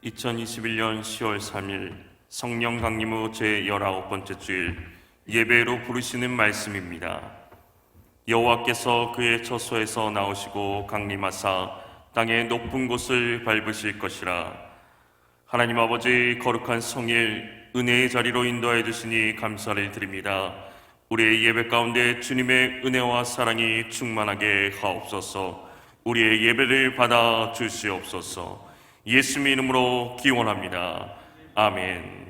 2021년 10월 3일 성령 강림 후 제19번째 주일 예배로 부르시는 말씀입니다. 여호와께서 그의 처소에서 나오시고 강림하사 땅의 높은 곳을 밟으실 것이라. 하나님 아버지, 거룩한 성일 은혜의 자리로 인도해 주시니 감사를 드립니다. 우리의 예배 가운데 주님의 은혜와 사랑이 충만하게 하옵소서. 우리의 예배를 받아 주시옵소서. 예수님의 이름으로 기원합니다. 아멘.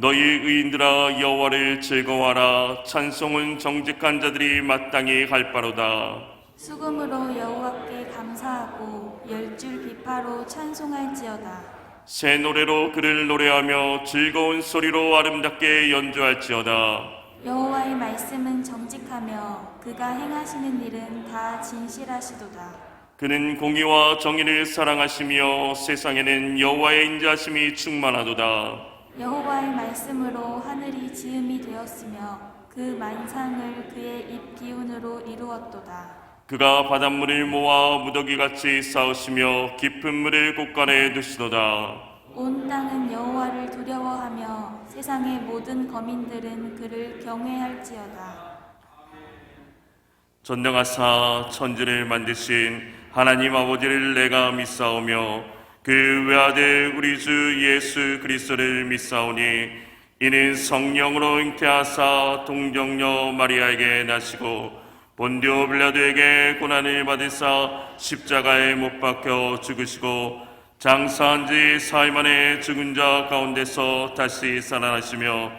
너희 의인들아, 여호와를 즐거워하라. 찬송은 정직한 자들이 마땅히 할 바로다. 수금으로 여호와께 감사하고 열줄 비파로 찬송할지어다. 새 노래로 그를 노래하며 즐거운 소리로 아름답게 연주할지어다. 여호와의 말씀은 정직하며 그가 행하시는 일은 다 진실하시도다. 그는 공의와 정의를 사랑하시며 세상에는 여호와의 인자하심이 충만하도다. 여호와의 말씀으로 하늘이 지음이 되었으며 그 만상을 그의 입 기운으로 이루었도다. 그가 바닷물을 모아 무더기같이 쌓으시며 깊은 물을 곳간에 두시도다. 온 땅은 여호와를 두려워하며 세상의 모든 거민들은 그를 경외할지어다. 전능하사 천지를 만드신 하나님 아버지를 내가 믿사오며 그 외아들 우리 주 예수 그리스도를 믿사오니 이는 성령으로 잉태하사 동정녀 마리아에게 나시고 본디오 빌라도에게 고난을 받으사 십자가에 못 박혀 죽으시고 장사한 지 사흘 만에 죽은 자 가운데서 다시 살아나시며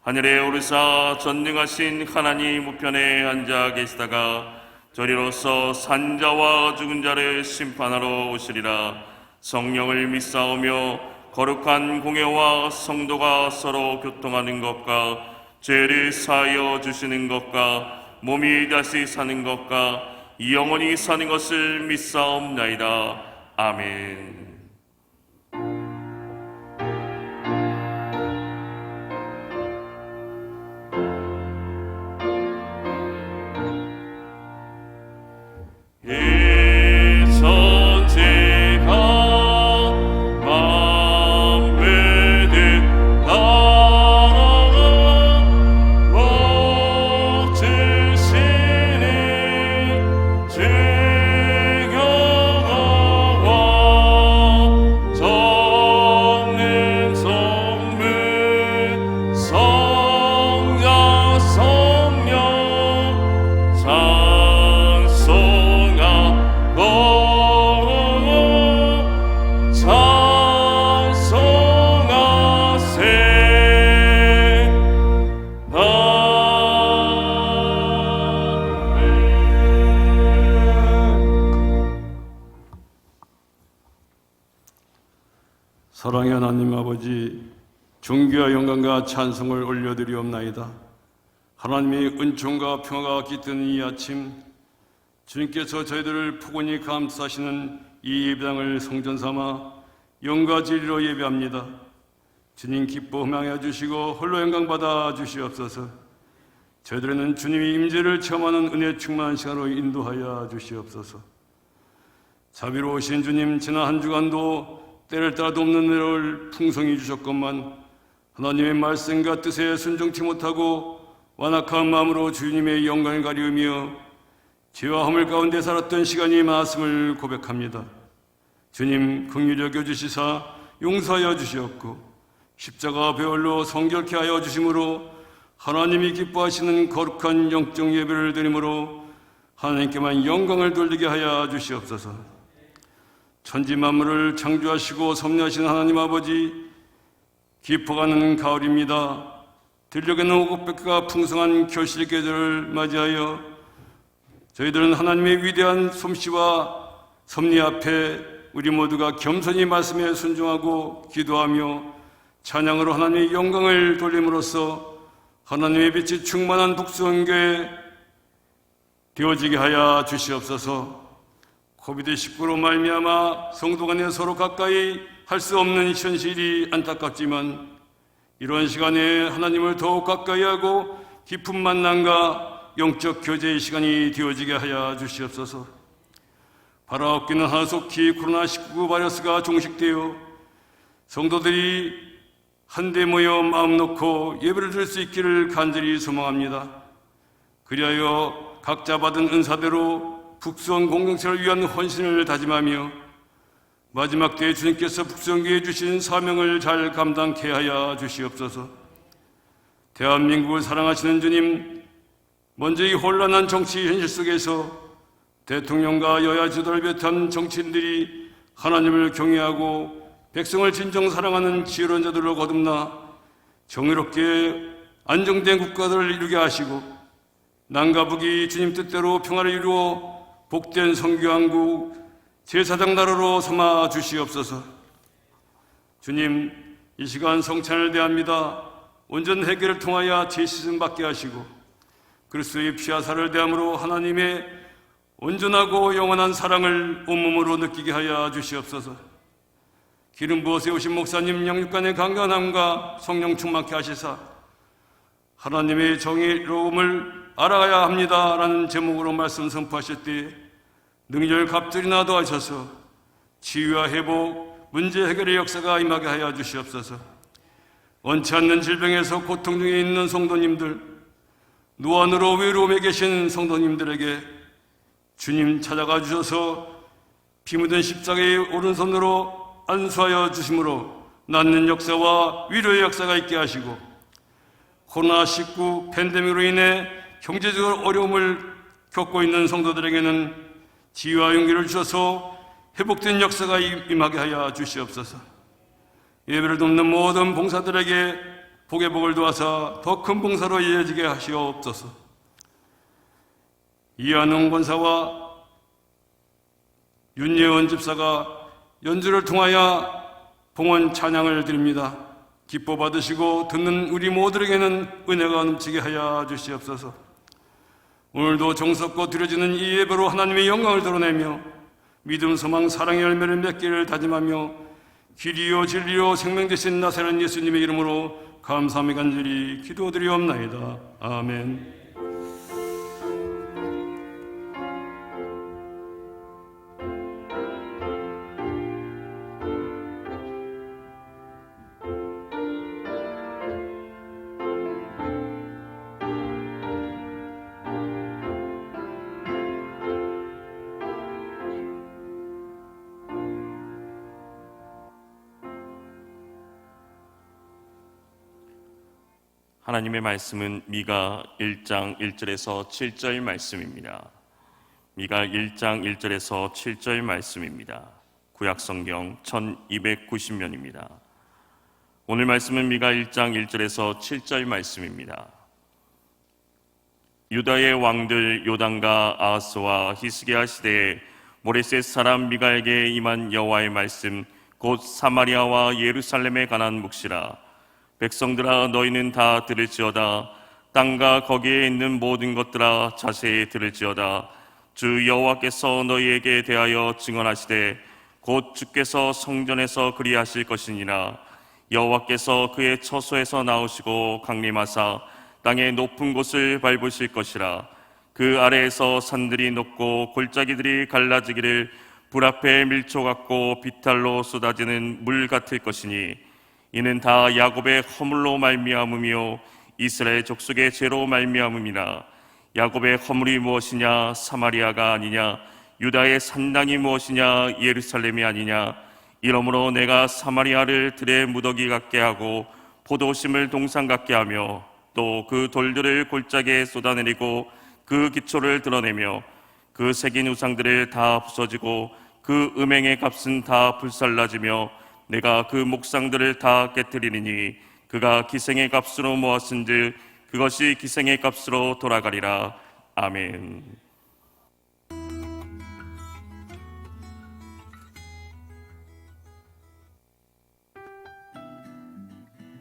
하늘에 오르사 전능하신 하나님 우편에 앉아 계시다가 저리로서 산자와 죽은 자를 심판하러 오시리라. 성령을 믿사오며 거룩한 공예와 성도가 서로 교통하는 것과 죄를 사하여 주시는 것과 몸이 다시 사는 것과 영원히 사는 것을 믿사옵나이다. 아멘. 사랑의 하나님 아버지, 존귀와 영광과 찬송을 올려드리옵나이다. 하나님의 은총과 평화가 깃든 이 아침, 주님께서 저희들을 포근히 감싸시는 이 예배당을 성전 삼아 영과 진리로 예배합니다. 주님 기뻐 흠양해 주시고 홀로 영광 받아 주시옵소서. 저희들은 주님의 임재를 체험하는 은혜 충만한 시간으로 인도하여 주시옵소서. 자비로우신 주님, 지난 한 주간도 때를 따라 돕는 은혜를 풍성히 주셨건만 하나님의 말씀과 뜻에 순종치 못하고 완악한 마음으로 주님의 영광을 가리우며 죄와 허물 가운데 살았던 시간이 많았음을 고백합니다. 주님 긍휼히 여겨주시사 용서하여 주시옵고 십자가 배월로 성결케 하여 주심으로 하나님이 기뻐하시는 거룩한 영적 예배를 드림으로 하나님께만 영광을 돌리게 하여 주시옵소서. 천지 만물을 창조하시고 섭리하신 하나님 아버지, 깊어가는 가을입니다. 들녘에는 오곡백과 풍성한 결실의 계절을 맞이하여 저희들은 하나님의 위대한 솜씨와 섭리 앞에 우리 모두가 겸손히 말씀에 순종하고 기도하며 찬양으로 하나님의 영광을 돌림으로써 하나님의 빛이 충만한 북수원교회 되어지게 하여 주시옵소서. 코비드19로 말미암아 성도 간에 서로 가까이 할 수 없는 현실이 안타깝지만 이런 시간에 하나님을 더욱 가까이 하고 깊은 만남과 영적 교제의 시간이 되어지게 하여 주시옵소서. 바라옵기는 하나속히 코로나19 바이러스가 종식되어 성도들이 한데 모여 마음 놓고 예배를 드릴 수 있기를 간절히 소망합니다. 그리하여 각자 받은 은사대로 북수원 공동체를 위한 헌신을 다짐하며 마지막 때에 주님께서 북수원교회에 주신 사명을 잘 감당케 하여 주시옵소서. 대한민국을 사랑하시는 주님, 먼저 이 혼란한 정치 현실 속에서 대통령과 여야 지도를 비롯한 정치인들이 하나님을 경외하고 백성을 진정 사랑하는 지혜로운 자들로 거듭나 정의롭게 안정된 국가들을 이루게 하시고 남과 북이 주님 뜻대로 평화를 이루어 복된 성교왕국 제사장 나라로 삼아 주시옵소서. 주님, 이 시간 성찬을 대합니다. 온전 회개를 통하여 제시씀 받게 하시고 그리스도의 피와 살을 대함으로 하나님의 온전하고 영원한 사랑을 온몸으로 느끼게 하여 주시옵소서. 기름 부어 세우신 목사님 영육간의 강건함과 성령 충만케 하시사 하나님의 정의로움을 알아가야 합니다 라는 제목으로 말씀 선포하실 때 능열 갑절이 나도 하셔서 치유와 회복, 문제 해결의 역사가 임하게 하여 주시옵소서. 원치 않는 질병에서 고통 중에 있는 성도님들, 노안으로 외로움에 계신 성도님들에게 주님 찾아가 주셔서 피 묻은 십자가의 오른손으로 안수하여 주심으로 낫는 역사와 위로의 역사가 있게 하시고 코로나19 팬데믹으로 인해 경제적으로 어려움을 겪고 있는 성도들에게는 지혜와 용기를 주셔서 회복된 역사가 임하게 하여 주시옵소서. 예배를 돕는 모든 봉사들에게 복의 복을 도와서 더 큰 봉사로 이어지게 하시옵소서. 이한웅 권사와 윤예원 집사가 연주를 통하여 봉헌 찬양을 드립니다. 기뻐 받으시고 듣는 우리 모두에게는 은혜가 넘치게 하여 주시옵소서. 오늘도 정석고 드려지는 이 예배로 하나님의 영광을 드러내며 믿음, 소망, 사랑의 열매를 맺기를 다짐하며 길이요 진리요 생명 되신 나사렛 예수님의 이름으로 감사함이 간절히 기도드리옵나이다. 아멘. 하나님의 말씀은 미가 1장 1절에서 7절 말씀입니다. 미가 1장 1절에서 7절 말씀입니다. 구약성경 1290면입니다. 오늘 말씀은 미가 1장 1절에서 7절 말씀입니다. 유다의 왕들 요담과 아하스와 히스기야 시대에 모레셋 사람 미가에게 임한 여호와의 말씀 곧 사마리아와 예루살렘에 관한 묵시라. 백성들아 너희는 다 들을지어다. 땅과 거기에 있는 모든 것들아 자세히 들을지어다. 주 여호와께서 너희에게 대하여 증언하시되 곧 주께서 성전에서 그리하실 것이니라. 여호와께서 그의 처소에서 나오시고 강림하사 땅의 높은 곳을 밟으실 것이라. 그 아래에서 산들이 녹고 골짜기들이 갈라지기를 불 앞에 밀초 같고 비탈로 쏟아지는 물 같을 것이니 이는 다 야곱의 허물로 말미암으며 이스라엘 족속의 죄로 말미암음이라. 야곱의 허물이 무엇이냐? 사마리아가 아니냐? 유다의 산당이 무엇이냐? 예루살렘이 아니냐? 이러므로 내가 사마리아를 들의 무더기 같게 하고 포도심을 동산 같게 하며 또 그 돌들을 골짜기에 쏟아내리고 그 기초를 드러내며 그 새긴 우상들을 다 부서지고 그 음행의 값은 다 불살라지며 내가 그 목상들을 다 깨뜨리리니 그가 기생의 값으로 모았은즉 그것이 기생의 값으로 돌아가리라. 아멘.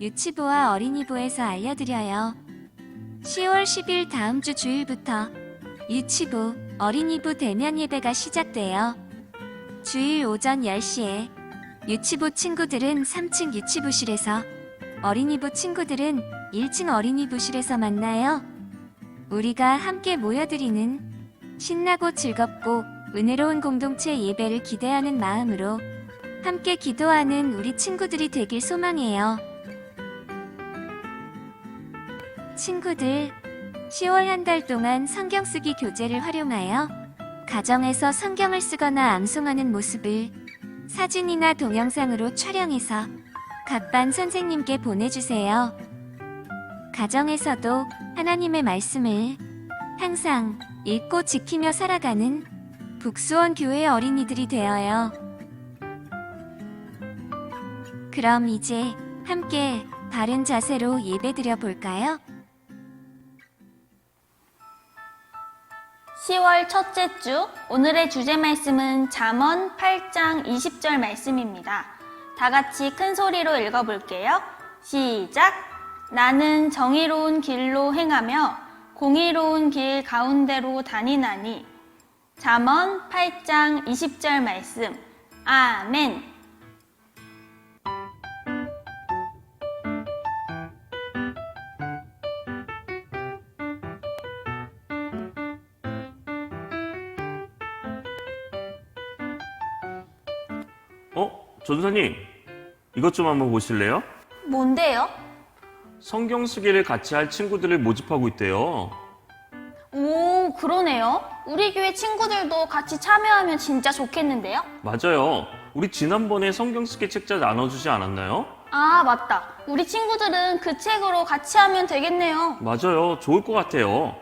유치부와 어린이부에서 알려드려요. 10월 10일 다음 주 주일부터 유치부, 어린이부 대면 예배가 시작돼요. 주일 오전 10시에 유치부 친구들은 3층 유치부실에서, 어린이부 친구들은 1층 어린이부실에서 만나요. 우리가 함께 모여드리는 신나고 즐겁고 은혜로운 공동체 예배를 기대하는 마음으로 함께 기도하는 우리 친구들이 되길 소망해요. 친구들, 10월 한 달 동안 성경 쓰기 교재를 활용하여 가정에서 성경을 쓰거나 암송하는 모습을 사진이나 동영상으로 촬영해서 각 반 선생님께 보내주세요. 가정에서도 하나님의 말씀을 항상 읽고 지키며 살아가는 북수원 교회 어린이들이 되어요. 그럼 이제 함께 바른 자세로 예배드려 볼까요? 10월 첫째 주 오늘의 주제 말씀은 잠언 8장 20절 말씀입니다. 다 같이 큰 소리로 읽어볼게요. 시작! 나는 정의로운 길로 행하며 공의로운 길 가운데로 다니나니. 잠언 8장 20절 말씀. 아멘. 전사님, 이것 좀 한번 보실래요? 뭔데요? 성경 쓰기를 같이 할 친구들을 모집하고 있대요. 오, 그러네요. 우리 교회 친구들도 같이 참여하면 진짜 좋겠는데요? 맞아요. 우리 지난번에 성경 쓰기 책자 나눠주지 않았나요? 아, 맞다. 우리 친구들은 그 책으로 같이 하면 되겠네요. 맞아요. 좋을 것 같아요.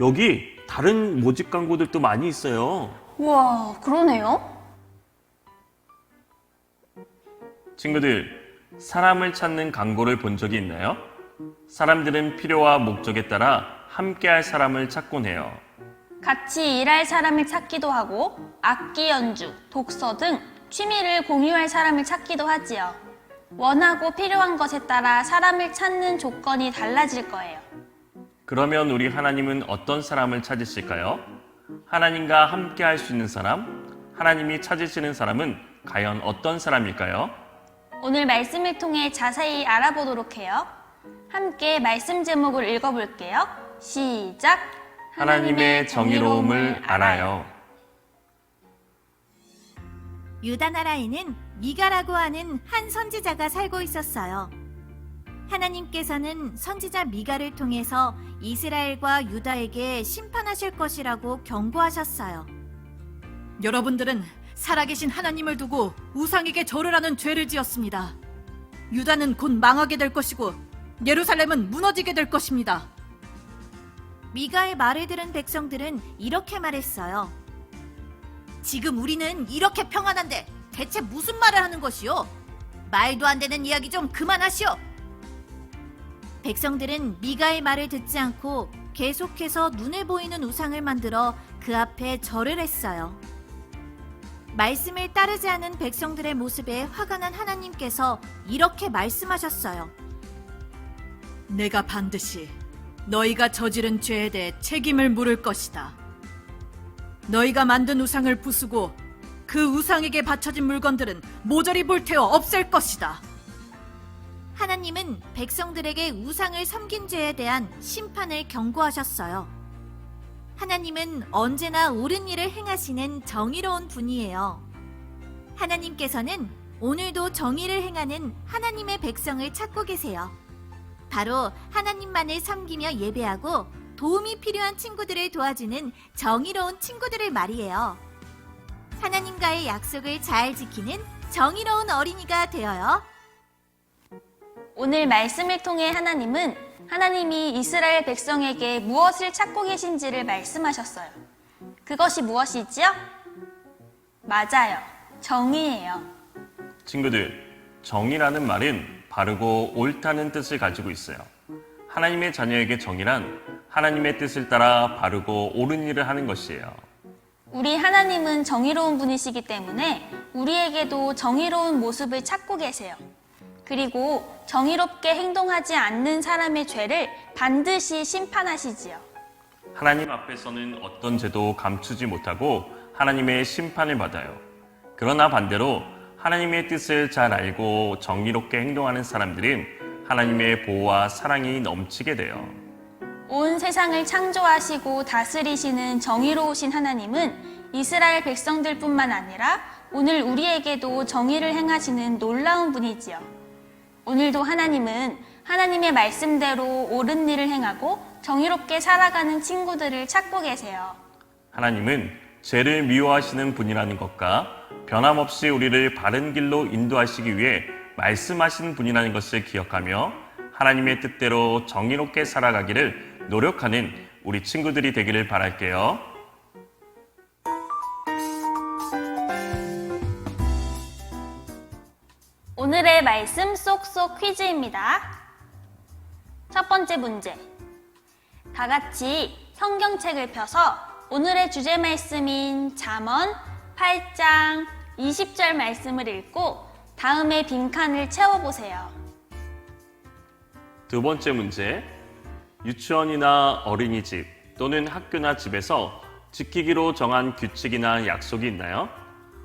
여기 다른 모집 광고들도 많이 있어요. 우와, 그러네요. 친구들, 사람을 찾는 광고를 본 적이 있나요? 사람들은 필요와 목적에 따라 함께할 사람을 찾곤 해요. 같이 일할 사람을 찾기도 하고 악기 연주, 독서 등 취미를 공유할 사람을 찾기도 하지요. 원하고 필요한 것에 따라 사람을 찾는 조건이 달라질 거예요. 그러면 우리 하나님은 어떤 사람을 찾으실까요? 하나님과 함께 할 수 있는 사람, 하나님이 찾으시는 사람은 과연 어떤 사람일까요? 오늘 말씀을 통해 자세히 알아보도록 해요. 함께 말씀 제목을 읽어볼게요. 시작! 하나님의 정의로움을 알아요. 유다 나라에는 미가라고 하는 한 선지자가 살고 있었어요. 하나님께서는 선지자 미가를 통해서 이스라엘과 유다에게 심판하실 것이라고 경고하셨어요. 여러분들은 살아계신 하나님을 두고 우상에게 절을 하는 죄를 지었습니다. 유다는 곧 망하게 될 것이고 예루살렘은 무너지게 될 것입니다. 미가의 말을 들은 백성들은 이렇게 말했어요. 지금 우리는 이렇게 평안한데 대체 무슨 말을 하는 것이요? 말도 안 되는 이야기 좀 그만하시오. 백성들은 미가의 말을 듣지 않고 계속해서 눈에 보이는 우상을 만들어 그 앞에 절을 했어요. 말씀을 따르지 않은 백성들의 모습에 화가 난 하나님께서 이렇게 말씀하셨어요. 내가 반드시 너희가 저지른 죄에 대해 책임을 물을 것이다. 너희가 만든 우상을 부수고 그 우상에게 바쳐진 물건들은 모조리 불태워 없앨 것이다. 하나님은 백성들에게 우상을 섬긴 죄에 대한 심판을 경고하셨어요. 하나님은 언제나 옳은 일을 행하시는 정의로운 분이에요. 하나님께서는 오늘도 정의를 행하는 하나님의 백성을 찾고 계세요. 바로 하나님만을 섬기며 예배하고 도움이 필요한 친구들을 도와주는 정의로운 친구들을 말이에요. 하나님과의 약속을 잘 지키는 정의로운 어린이가 되어요. 오늘 말씀을 통해 하나님이 이스라엘 백성에게 무엇을 찾고 계신지를 말씀하셨어요. 그것이 무엇이지요? 맞아요. 정의예요. 친구들, 정의라는 말은 바르고 옳다는 뜻을 가지고 있어요. 하나님의 자녀에게 정의란 하나님의 뜻을 따라 바르고 옳은 일을 하는 것이에요. 우리 하나님은 정의로운 분이시기 때문에 우리에게도 정의로운 모습을 찾고 계세요. 그리고 정의롭게 행동하지 않는 사람의 죄를 반드시 심판하시지요. 하나님 앞에서는 어떤 죄도 감추지 못하고 하나님의 심판을 받아요. 그러나 반대로 하나님의 뜻을 잘 알고 정의롭게 행동하는 사람들은 하나님의 보호와 사랑이 넘치게 돼요. 온 세상을 창조하시고 다스리시는 정의로우신 하나님은 이스라엘 백성들뿐만 아니라 오늘 우리에게도 정의를 행하시는 놀라운 분이지요. 오늘도 하나님은 하나님의 말씀대로 옳은 일을 행하고 정의롭게 살아가는 친구들을 찾고 계세요. 하나님은 죄를 미워하시는 분이라는 것과 변함없이 우리를 바른 길로 인도하시기 위해 말씀하시는 분이라는 것을 기억하며 하나님의 뜻대로 정의롭게 살아가기를 노력하는 우리 친구들이 되기를 바랄게요. 오늘의 말씀 쏙쏙 퀴즈입니다. 첫 번째 문제. 다 같이 성경책을 펴서 오늘의 주제 말씀인 잠언 8장 20절 말씀을 읽고 다음에 빈칸을 채워보세요. 두 번째 문제. 유치원이나 어린이집 또는 학교나 집에서 지키기로 정한 규칙이나 약속이 있나요?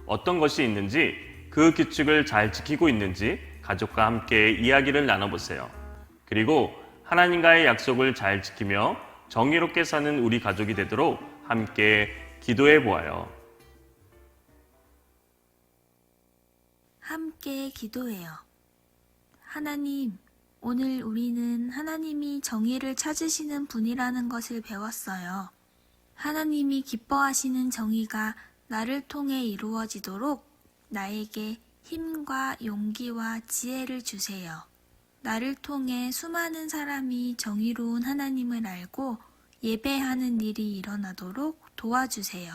어떤 것이 있는지, 그 규칙을 잘 지키고 있는지 가족과 함께 이야기를 나눠보세요. 그리고 하나님과의 약속을 잘 지키며 정의롭게 사는 우리 가족이 되도록 함께 기도해 보아요. 함께 기도해요. 하나님, 오늘 우리는 하나님이 정의를 찾으시는 분이라는 것을 배웠어요. 하나님이 기뻐하시는 정의가 나를 통해 이루어지도록 나에게 힘과 용기와 지혜를 주세요. 나를 통해 수많은 사람이 정의로운 하나님을 알고 예배하는 일이 일어나도록 도와주세요.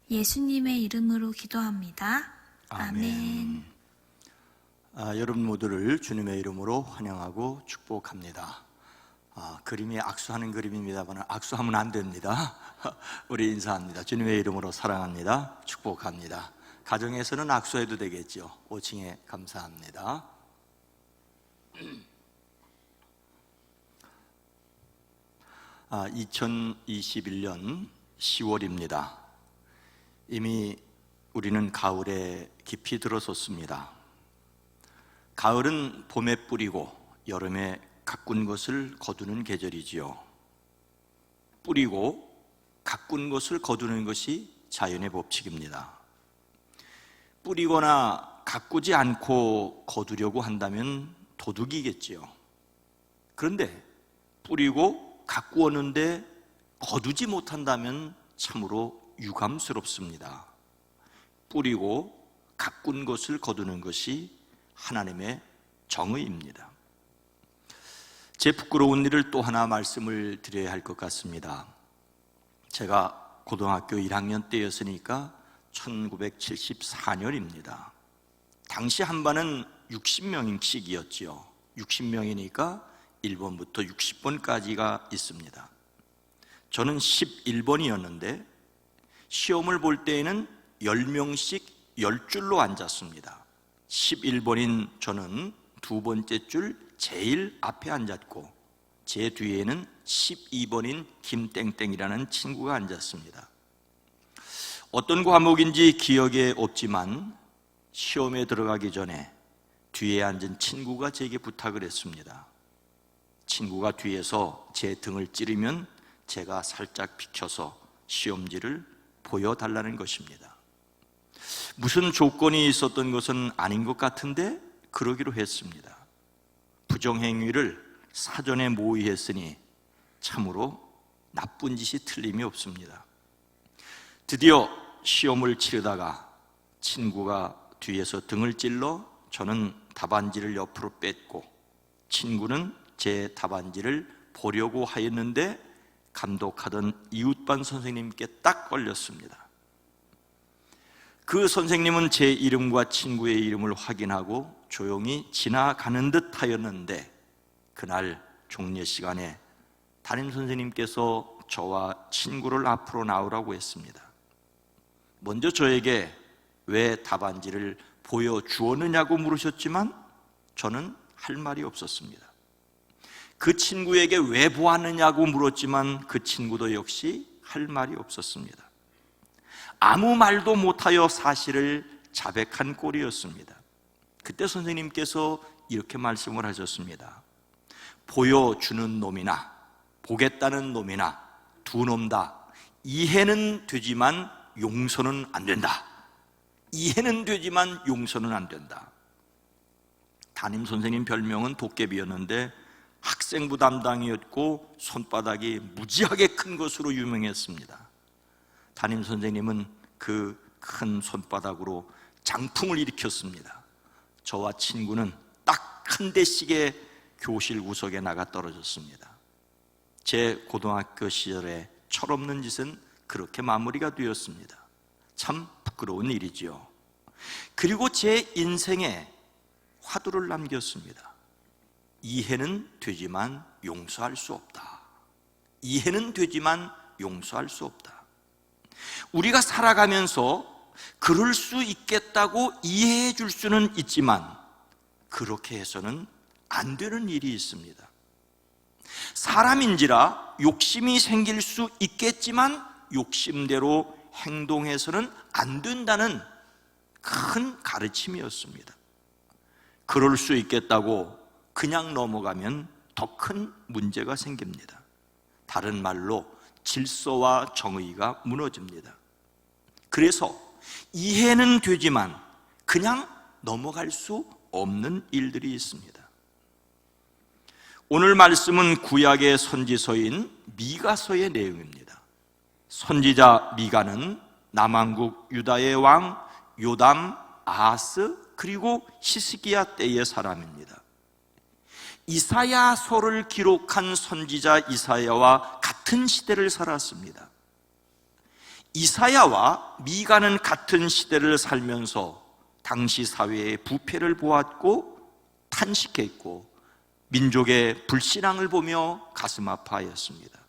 예수님의 이름으로 기도합니다. 아멘. 여러분 모두를 주님의 이름으로 환영하고 축복합니다. 그림이 악수하는 그림입니다만 악수하면 안 됩니다. 우리 인사합니다. 주님의 이름으로 사랑합니다. 축복합니다. 가정에서는 악수해도 되겠죠. 5층에 감사합니다. 2021년 10월입니다. 이미 우리는 가을에 깊이 들어섰습니다. 가을은 봄에 뿌리고 여름에 가꾼 것을 거두는 계절이지요. 뿌리고 가꾼 것을 거두는 것이 자연의 법칙입니다. 뿌리거나 가꾸지 않고 거두려고 한다면 도둑이겠지요. 그런데 뿌리고 가꾸었는데 거두지 못한다면 참으로 유감스럽습니다. 뿌리고 가꾼 것을 거두는 것이 하나님의 정의입니다. 제 부끄러운 일을 또 하나 말씀을 드려야 할 것 같습니다. 제가 고등학교 1학년 때였으니까 1974년입니다. 당시 한 반은 60명씩이었지요. 60명이니까 1번부터 60번까지가 있습니다. 저는 11번이었는데 시험을 볼 때에는 10명씩 10줄로 앉았습니다. 11번인 저는 두 번째 줄 제일 앞에 앉았고 제 뒤에는 12번인 김땡땡이라는 친구가 앉았습니다. 어떤 과목인지 기억에 없지만 시험에 들어가기 전에 뒤에 앉은 친구가 제게 부탁을 했습니다. 친구가 뒤에서 제 등을 찌르면 제가 살짝 비켜서 시험지를 보여달라는 것입니다. 무슨 조건이 있었던 것은 아닌 것 같은데 그러기로 했습니다. 부정행위를 사전에 모의했으니 참으로 나쁜 짓이 틀림이 없습니다. 드디어 시험을 치르다가 친구가 뒤에서 등을 찔러 저는 답안지를 옆으로 뺐고 친구는 제 답안지를 보려고 하였는데 감독하던 이웃반 선생님께 딱 걸렸습니다. 그 선생님은 제 이름과 친구의 이름을 확인하고 조용히 지나가는 듯 하였는데 그날 종례 시간에 담임선생님께서 저와 친구를 앞으로 나오라고 했습니다. 먼저 저에게 왜 답안지를 보여주었느냐고 물으셨지만 저는 할 말이 없었습니다. 그 친구에게 왜 보았느냐고 물었지만 그 친구도 역시 할 말이 없었습니다. 아무 말도 못하여 사실을 자백한 꼴이었습니다. 그때 선생님께서 이렇게 말씀을 하셨습니다. 보여주는 놈이나 보겠다는 놈이나 두 놈 다 이해는 되지만 용서는 안 된다. 이해는 되지만 용서는 안 된다. 담임 선생님 별명은 도깨비였는데 학생부 담당이었고 손바닥이 무지하게 큰 것으로 유명했습니다. 담임 선생님은 그 큰 손바닥으로 장풍을 일으켰습니다. 저와 친구는 딱 한 대씩의 교실 구석에 나가 떨어졌습니다. 제 고등학교 시절의 철없는 짓은 그렇게 마무리가 되었습니다. 참 부끄러운 일이지요. 그리고 제 인생에 화두를 남겼습니다. 이해는 되지만 용서할 수 없다. 이해는 되지만 용서할 수 없다. 우리가 살아가면서 그럴 수 있겠다고 이해해 줄 수는 있지만 그렇게 해서는 안 되는 일이 있습니다. 사람인지라 욕심이 생길 수 있겠지만 욕심대로 행동해서는 안 된다는 큰 가르침이었습니다. 그럴 수 있겠다고 그냥 넘어가면 더 큰 문제가 생깁니다. 다른 말로 질서와 정의가 무너집니다. 그래서 이해는 되지만 그냥 넘어갈 수 없는 일들이 있습니다. 오늘 말씀은 구약의 선지서인 미가서의 내용입니다. 선지자 미가는 남왕국 유다의 왕 요담, 아하스 그리고 히스기야 때의 사람입니다. 이사야서를 기록한 선지자 이사야와 같은 시대를 살았습니다. 이사야와 미가는 같은 시대를 살면서 당시 사회의 부패를 보았고 탄식했고 민족의 불신앙을 보며 가슴 아파하였습니다.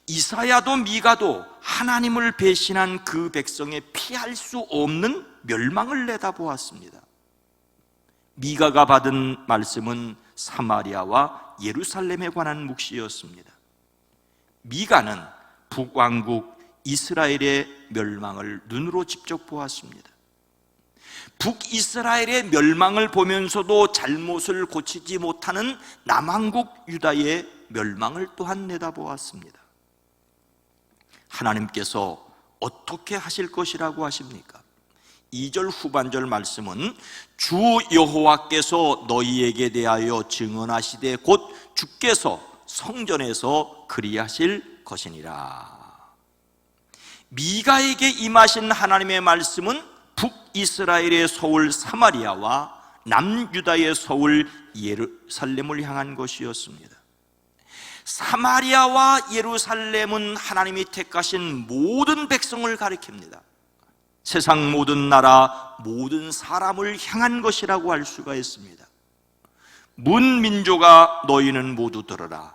이사야도 미가도 하나님을 배신한 그 백성의 피할 수 없는 멸망을 내다보았습니다. 미가가 받은 말씀은 사마리아와 예루살렘에 관한 묵시였습니다. 미가는 북왕국 이스라엘의 멸망을 눈으로 직접 보았습니다. 북이스라엘의 멸망을 보면서도 잘못을 고치지 못하는 남왕국 유다의 멸망을 또한 내다보았습니다. 하나님께서 어떻게 하실 것이라고 하십니까? 2절 후반절 말씀은 주 여호와께서 너희에게 대하여 증언하시되 곧 주께서 성전에서 그리하실 것이니라. 미가에게 임하신 하나님의 말씀은 북이스라엘의 서울 사마리아와 남유다의 서울 예루살렘을 향한 것이었습니다. 사마리아와 예루살렘은 하나님이 택하신 모든 백성을 가리킵니다. 세상 모든 나라, 모든 사람을 향한 것이라고 할 수가 있습니다. 문민족아 너희는 모두 들어라.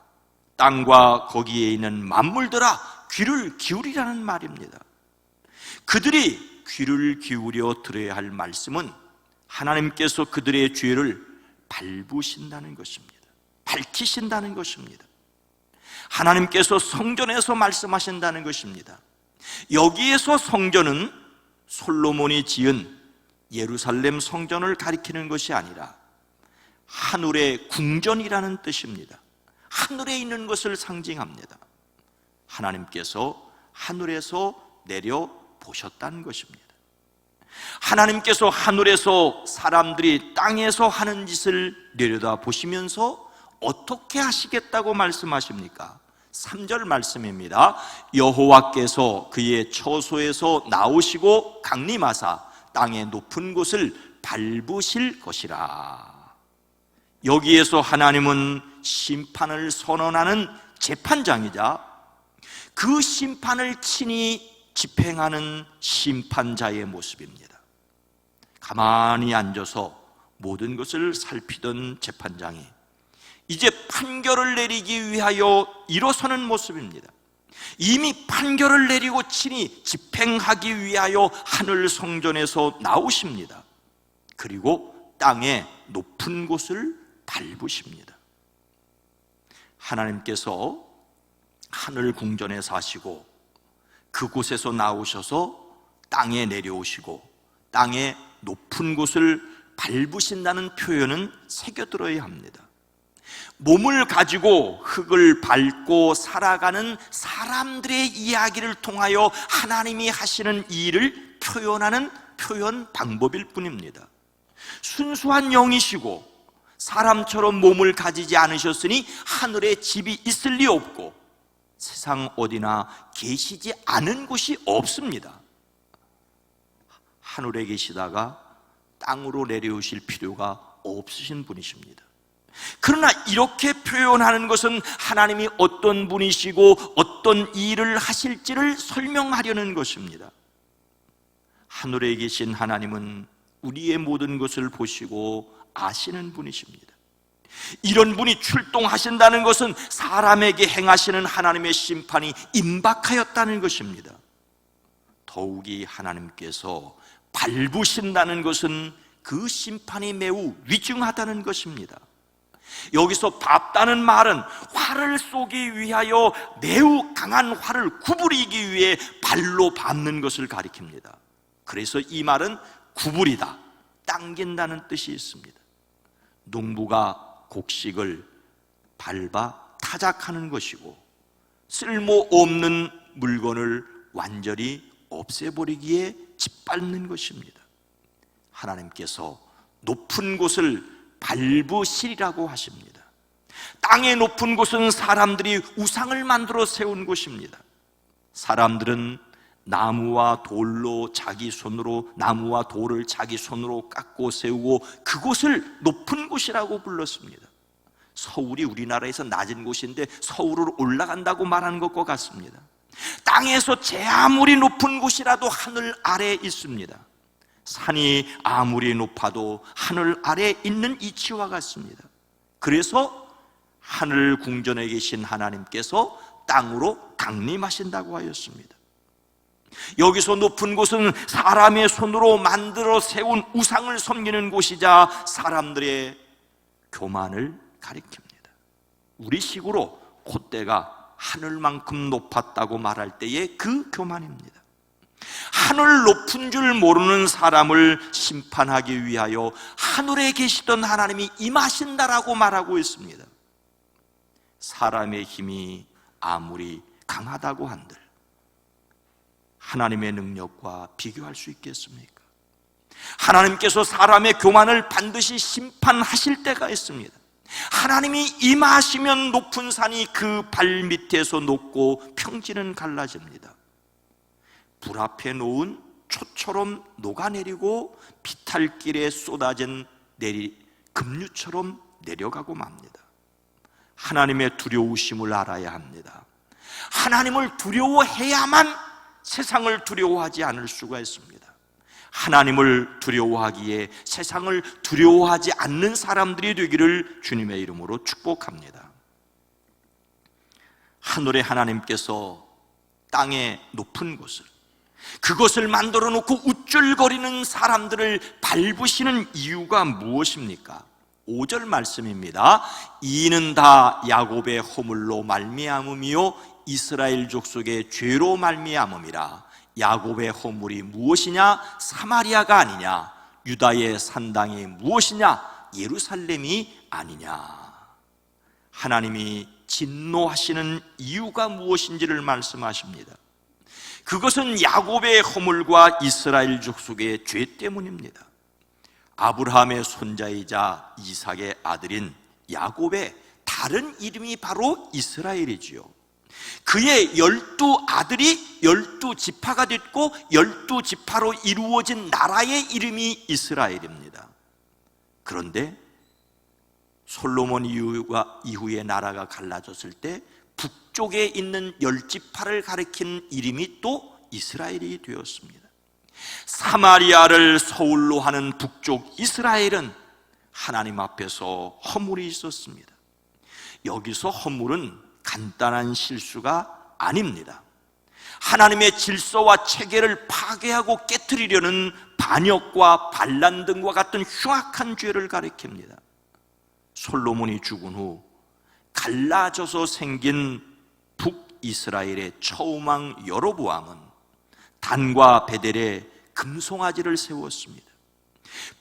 땅과 거기에 있는 만물들아 귀를 기울이라는 말입니다. 그들이 귀를 기울여 들어야 할 말씀은 하나님께서 그들의 죄를 밟으신다는 것입니다. 밝히신다는 것입니다. 하나님께서 성전에서 말씀하신다는 것입니다. 여기에서 성전은 솔로몬이 지은 예루살렘 성전을 가리키는 것이 아니라 하늘의 궁전이라는 뜻입니다. 하늘에 있는 것을 상징합니다. 하나님께서 하늘에서 내려 보셨다는 것입니다. 하나님께서 하늘에서 사람들이 땅에서 하는 짓을 내려다 보시면서 어떻게 하시겠다고 말씀하십니까? 3절 말씀입니다. 여호와께서 그의 처소에서 나오시고 강림하사 땅의 높은 곳을 밟으실 것이라. 여기에서 하나님은 심판을 선언하는 재판장이자 그 심판을 친히 집행하는 심판자의 모습입니다. 가만히 앉아서 모든 것을 살피던 재판장이 이제 판결을 내리기 위하여 일어서는 모습입니다. 이미 판결을 내리고 친히 집행하기 위하여 하늘 성전에서 나오십니다. 그리고 땅의 높은 곳을 밟으십니다. 하나님께서 하늘 궁전에 사시고 그곳에서 나오셔서 땅에 내려오시고 땅의 높은 곳을 밟으신다는 표현은 새겨들어야 합니다. 몸을 가지고 흙을 밟고 살아가는 사람들의 이야기를 통하여 하나님이 하시는 일을 표현하는 표현 방법일 뿐입니다. 순수한 영이시고 사람처럼 몸을 가지지 않으셨으니 하늘에 집이 있을 리 없고 세상 어디나 계시지 않은 곳이 없습니다. 하늘에 계시다가 땅으로 내려오실 필요가 없으신 분이십니다. 그러나 이렇게 표현하는 것은 하나님이 어떤 분이시고 어떤 일을 하실지를 설명하려는 것입니다. 하늘에 계신 하나님은 우리의 모든 것을 보시고 아시는 분이십니다. 이런 분이 출동하신다는 것은 사람에게 행하시는 하나님의 심판이 임박하였다는 것입니다. 더욱이 하나님께서 밟으신다는 것은 그 심판이 매우 위중하다는 것입니다. 여기서 밟다는 말은 활을 쏘기 위하여 매우 강한 활을 구부리기 위해 발로 밟는 것을 가리킵니다. 그래서 이 말은 구부리다, 당긴다는 뜻이 있습니다. 농부가 곡식을 밟아 타작하는 것이고 쓸모없는 물건을 완전히 없애버리기에 짓밟는 것입니다. 하나님께서 높은 곳을 밟으시리라고 하십니다. 땅의 높은 곳은 사람들이 우상을 만들어 세운 곳입니다. 사람들은 나무와 돌로 자기 손으로 나무와 돌을 자기 손으로 깎고 세우고 그곳을 높은 곳이라고 불렀습니다. 서울이 우리나라에서 낮은 곳인데 서울을 올라간다고 말하는 것과 같습니다. 땅에서 제 아무리 높은 곳이라도 하늘 아래에 있습니다. 산이 아무리 높아도 하늘 아래에 있는 이치와 같습니다. 그래서 하늘 궁전에 계신 하나님께서 땅으로 강림하신다고 하였습니다. 여기서 높은 곳은 사람의 손으로 만들어 세운 우상을 섬기는 곳이자 사람들의 교만을 가리킵니다. 우리식으로 콧대가 하늘만큼 높았다고 말할 때의 그 교만입니다. 하늘 높은 줄 모르는 사람을 심판하기 위하여 하늘에 계시던 하나님이 임하신다라고 말하고 있습니다. 사람의 힘이 아무리 강하다고 한들 하나님의 능력과 비교할 수 있겠습니까? 하나님께서 사람의 교만을 반드시 심판하실 때가 있습니다. 하나님이 임하시면 높은 산이 그 발밑에서 녹고 평지는 갈라집니다. 불 앞에 놓은 초처럼 녹아내리고 비탈길에 쏟아진 급류처럼 내려가고 맙니다. 하나님의 두려우심을 알아야 합니다. 하나님을 두려워해야만 세상을 두려워하지 않을 수가 있습니다. 하나님을 두려워하기에 세상을 두려워하지 않는 사람들이 되기를 주님의 이름으로 축복합니다. 하늘의 하나님께서 땅의 높은 곳을, 그것을 만들어 놓고 우쭐거리는 사람들을 밟으시는 이유가 무엇입니까? 5절 말씀입니다. 이는 다 야곱의 허물로 말미암음이요 이스라엘 족속의 죄로 말미암음이라. 야곱의 허물이 무엇이냐? 사마리아가 아니냐? 유다의 산당이 무엇이냐? 예루살렘이 아니냐? 하나님이 진노하시는 이유가 무엇인지를 말씀하십니다. 그것은 야곱의 허물과 이스라엘 족속의 죄 때문입니다. 아브라함의 손자이자 이삭의 아들인 야곱의 다른 이름이 바로 이스라엘이지요. 그의 12아들이 12지파가 됐고 12지파로 이루어진 나라의 이름이 이스라엘입니다. 그런데 솔로몬 이후에 나라가 갈라졌을 때 북쪽에 있는 10지파를 가리킨 이름이 또 이스라엘이 되었습니다. 사마리아를 서울로 하는 북쪽 이스라엘은 하나님 앞에서 허물이 있었습니다. 여기서 허물은 간단한 실수가 아닙니다. 하나님의 질서와 체계를 파괴하고 깨트리려는 반역과 반란 등과 같은 흉악한 죄를 가리킵니다. 솔로몬이 죽은 후 갈라져서 생긴 북이스라엘의 처음왕 여로보암은 단과 베델에 금송아지를 세웠습니다.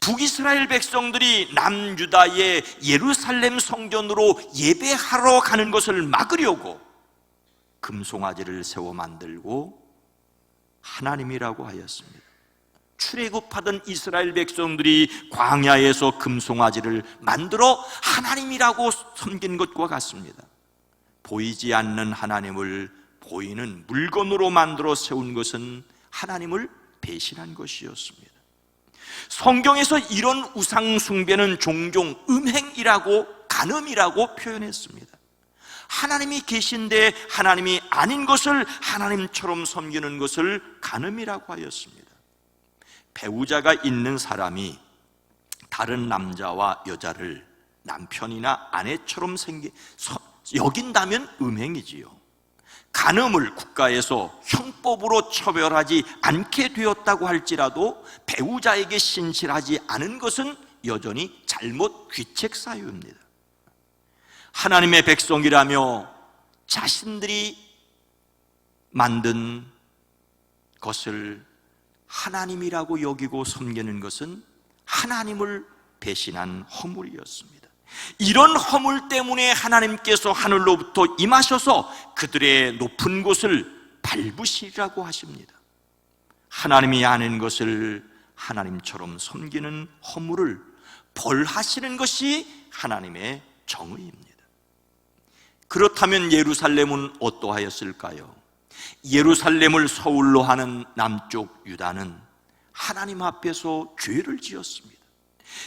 북이스라엘 백성들이 남유다의 예루살렘 성전으로 예배하러 가는 것을 막으려고 금송아지를 세워 만들고 하나님이라고 하였습니다. 출애굽하던 이스라엘 백성들이 광야에서 금송아지를 만들어 하나님이라고 섬긴 것과 같습니다. 보이지 않는 하나님을 보이는 물건으로 만들어 세운 것은 하나님을 배신한 것이었습니다. 성경에서 이런 우상 숭배는 종종 음행이라고 간음이라고 표현했습니다. 하나님이 계신데 하나님이 아닌 것을 하나님처럼 섬기는 것을 간음이라고 하였습니다. 배우자가 있는 사람이 다른 남자와 여자를 남편이나 아내처럼 여긴다면 음행이지요. 간음을 국가에서 형법으로 처벌하지 않게 되었다고 할지라도 배우자에게 신실하지 않은 것은 여전히 잘못 귀책 사유입니다. 하나님의 백성이라며 자신들이 만든 것을 하나님이라고 여기고 섬기는 것은 하나님을 배신한 허물이었습니다. 이런 허물 때문에 하나님께서 하늘로부터 임하셔서 그들의 높은 곳을 밟으시라고 하십니다. 하나님이 아는 것을 하나님처럼 섬기는 허물을 벌하시는 것이 하나님의 정의입니다. 그렇다면 예루살렘은 어떠하였을까요? 예루살렘을 서울로 하는 남쪽 유다는 하나님 앞에서 죄를 지었습니다.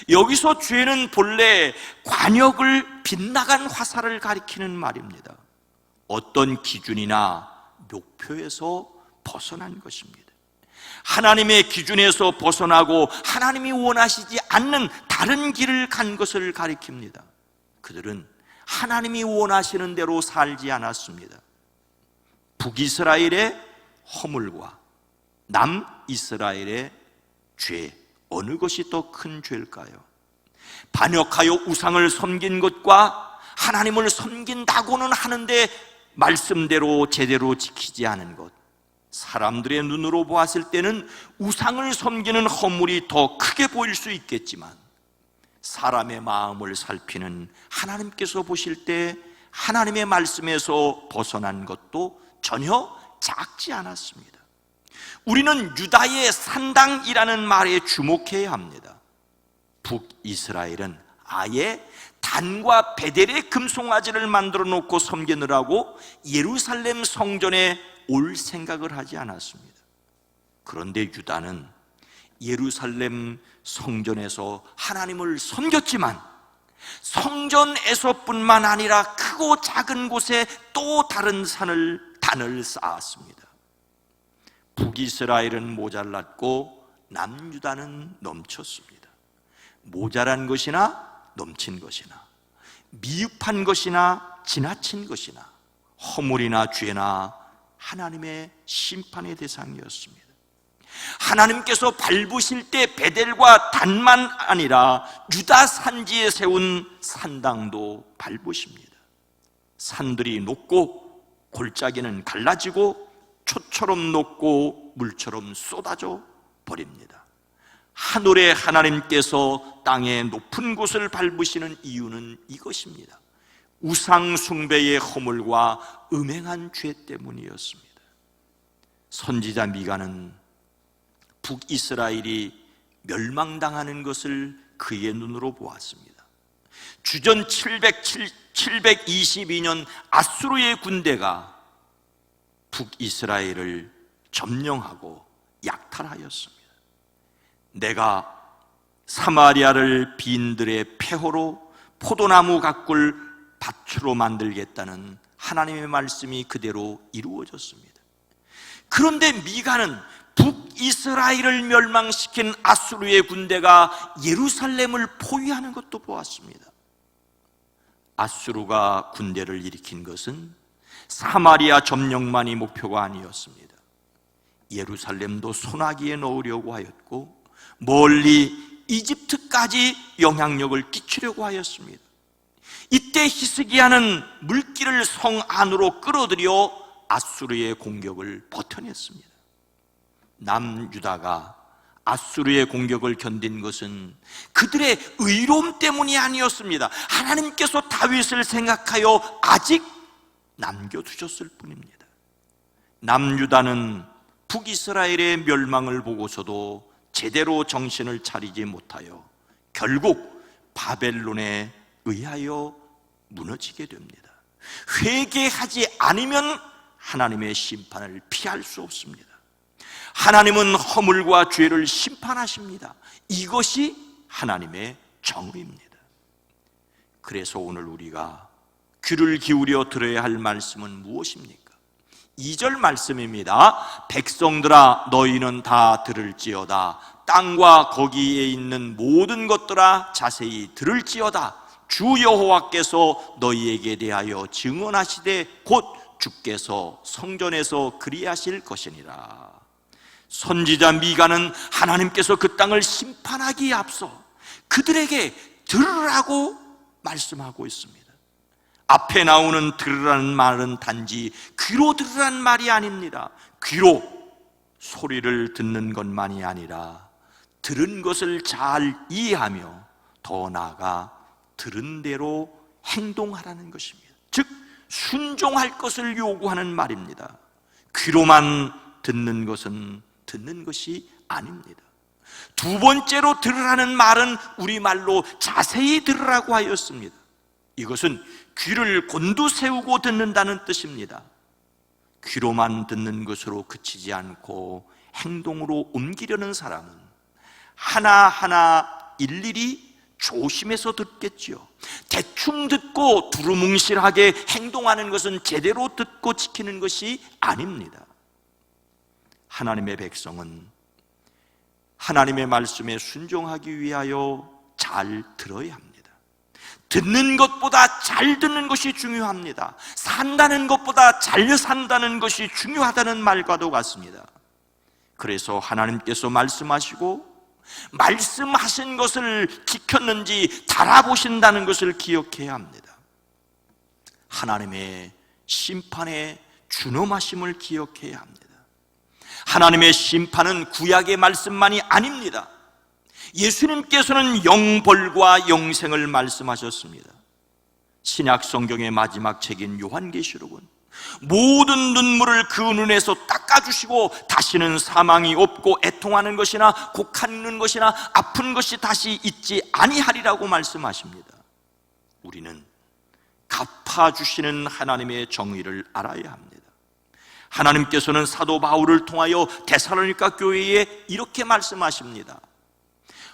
여기서 죄는 본래 관역을 빗나간 화살을 가리키는 말입니다. 어떤 기준이나 목표에서 벗어난 것입니다. 하나님의 기준에서 벗어나고 하나님이 원하시지 않는 다른 길을 간 것을 가리킵니다. 그들은 하나님이 원하시는 대로 살지 않았습니다. 북이스라엘의 허물과 남이스라엘의 죄, 어느 것이 더 큰 죄일까요? 반역하여 우상을 섬긴 것과 하나님을 섬긴다고는 하는데 말씀대로 제대로 지키지 않은 것. 사람들의 눈으로 보았을 때는 우상을 섬기는 허물이 더 크게 보일 수 있겠지만 사람의 마음을 살피는 하나님께서 보실 때 하나님의 말씀에서 벗어난 것도 전혀 작지 않았습니다. 우리는 유다의 산당이라는 말에 주목해야 합니다. 북이스라엘은 아예 단과 베델의 금송아지를 만들어 놓고 섬기느라고 예루살렘 성전에 올 생각을 하지 않았습니다. 그런데 유다는 예루살렘 성전에서 하나님을 섬겼지만 성전에서뿐만 아니라 크고 작은 곳에 또 다른 단을 쌓았습니다. 북이스라엘은 모자랐고 남유다는 넘쳤습니다. 모자란 것이나 넘친 것이나 미흡한 것이나 지나친 것이나 허물이나 죄나 하나님의 심판의 대상이었습니다. 하나님께서 밟으실 때 베델과 단만 아니라 유다 산지에 세운 산당도 밟으십니다. 산들이 높고 골짜기는 갈라지고 초처럼 녹고 물처럼 쏟아져 버립니다. 하늘의 하나님께서 땅의 높은 곳을 밟으시는 이유는 이것입니다. 우상 숭배의 허물과 음행한 죄 때문이었습니다. 선지자 미가는 북이스라엘이 멸망당하는 것을 그의 눈으로 보았습니다. 주전 722년 아수르의 군대가 북이스라엘을 점령하고 약탈하였습니다. 내가 사마리아를 빈들의 폐허로 포도나무 가꿀 밭으로 만들겠다는 하나님의 말씀이 그대로 이루어졌습니다. 그런데 미가는 북이스라엘을 멸망시킨 아수르의 군대가 예루살렘을 포위하는 것도 보았습니다. 아수르가 군대를 일으킨 것은 사마리아 점령만이 목표가 아니었습니다. 예루살렘도 소나기에 넣으려고 하였고 멀리 이집트까지 영향력을 끼치려고 하였습니다. 이때 히스기야는 물길을 성 안으로 끌어들여 아수르의 공격을 버텨냈습니다. 남유다가 아수르의 공격을 견딘 것은 그들의 의로움 때문이 아니었습니다. 하나님께서 다윗을 생각하여 아직 남겨두셨을 뿐입니다. 남유다는 북이스라엘의 멸망을 보고서도 제대로 정신을 차리지 못하여 결국 바벨론에 의하여 무너지게 됩니다. 회개하지 않으면 하나님의 심판을 피할 수 없습니다. 하나님은 허물과 죄를 심판하십니다. 이것이 하나님의 정의입니다. 그래서 오늘 우리가 귀를 기울여 들어야 할 말씀은 무엇입니까? 2절 말씀입니다. 백성들아 너희는 다 들을지어다. 땅과 거기에 있는 모든 것들아 자세히 들을지어다. 주 여호와께서 너희에게 대하여 증언하시되 곧 주께서 성전에서 그리하실 것이니라. 선지자 미가는 하나님께서 그 땅을 심판하기에 앞서 그들에게 들으라고 말씀하고 있습니다. 앞에 나오는 들으라는 말은 단지 귀로 들으라는 말이 아닙니다. 귀로 소리를 듣는 것만이 아니라 들은 것을 잘 이해하며 더 나아가 들은 대로 행동하라는 것입니다. 즉 순종할 것을 요구하는 말입니다. 귀로만 듣는 것은 듣는 것이 아닙니다. 두 번째로 들으라는 말은 우리말로 자세히 들으라고 하였습니다. 이것은 귀를 곤두세우고 듣는다는 뜻입니다. 귀로만 듣는 것으로 그치지 않고 행동으로 옮기려는 사람은 하나하나 일일이 조심해서 듣겠지요. 대충 듣고 두루뭉실하게 행동하는 것은 제대로 듣고 지키는 것이 아닙니다. 하나님의 백성은 하나님의 말씀에 순종하기 위하여 잘 들어야 합니다. 듣는 것보다 잘 듣는 것이 중요합니다. 산다는 것보다 잘 산다는 것이 중요하다는 말과도 같습니다. 그래서 하나님께서 말씀하시고 말씀하신 것을 지켰는지 달아보신다는 것을 기억해야 합니다. 하나님의 심판의 준엄하심을 기억해야 합니다. 하나님의 심판은 구약의 말씀만이 아닙니다. 예수님께서는 영벌과 영생을 말씀하셨습니다. 신약 성경의 마지막 책인 요한계시록은 모든 눈물을 그 눈에서 닦아주시고 다시는 사망이 없고 애통하는 것이나 곡하는 것이나 아픈 것이 다시 있지 아니하리라고 말씀하십니다. 우리는 갚아주시는 하나님의 정의를 알아야 합니다. 하나님께서는 사도 바울을 통하여 데살로니가 교회에 이렇게 말씀하십니다.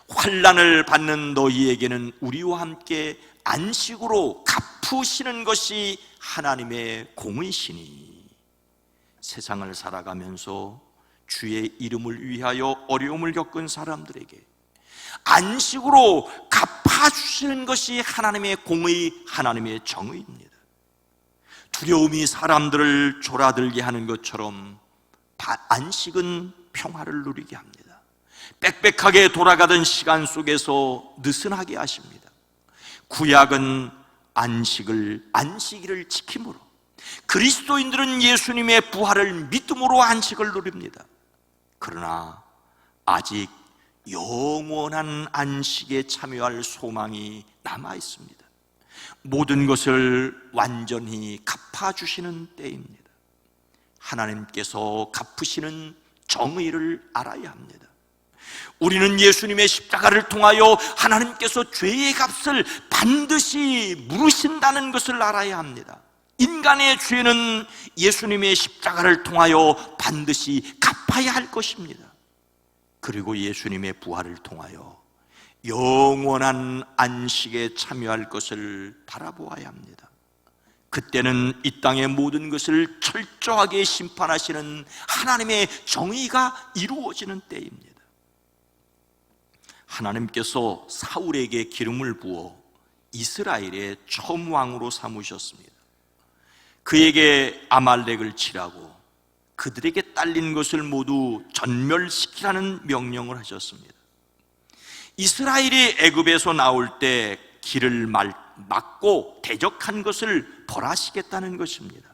환난을 받는 너희에게는 우리와 함께 안식으로 갚으시는 것이 하나님의 공의시니, 세상을 살아가면서 주의 이름을 위하여 어려움을 겪은 사람들에게 안식으로 갚아주시는 것이 하나님의 공의, 하나님의 정의입니다. 두려움이 사람들을 졸아들게 하는 것처럼 안식은 평화를 누리게 합니다. 빽빽하게 돌아가던 시간 속에서 느슨하게 하십니다. 구약은 안식일을 지킴으로, 그리스도인들은 예수님의 부활을 믿음으로 안식을 누립니다. 그러나 아직 영원한 안식에 참여할 소망이 남아 있습니다. 모든 것을 완전히 갚아주시는 때입니다. 하나님께서 갚으시는 정의를 알아야 합니다. 우리는 예수님의 십자가를 통하여 하나님께서 죄의 값을 반드시 물으신다는 것을 알아야 합니다. 인간의 죄는 예수님의 십자가를 통하여 반드시 갚아야 할 것입니다. 그리고 예수님의 부활을 통하여 영원한 안식에 참여할 것을 바라보아야 합니다. 그때는 이 땅의 모든 것을 철저하게 심판하시는 하나님의 정의가 이루어지는 때입니다. 하나님께서 사울에게 기름을 부어 이스라엘의 처음 왕으로 삼으셨습니다. 그에게 아말렉을 치라고 그들에게 딸린 것을 모두 전멸시키라는 명령을 하셨습니다. 이스라엘이 애굽에서 나올 때 길을 막고 대적한 것을 벌하시겠다는 것입니다.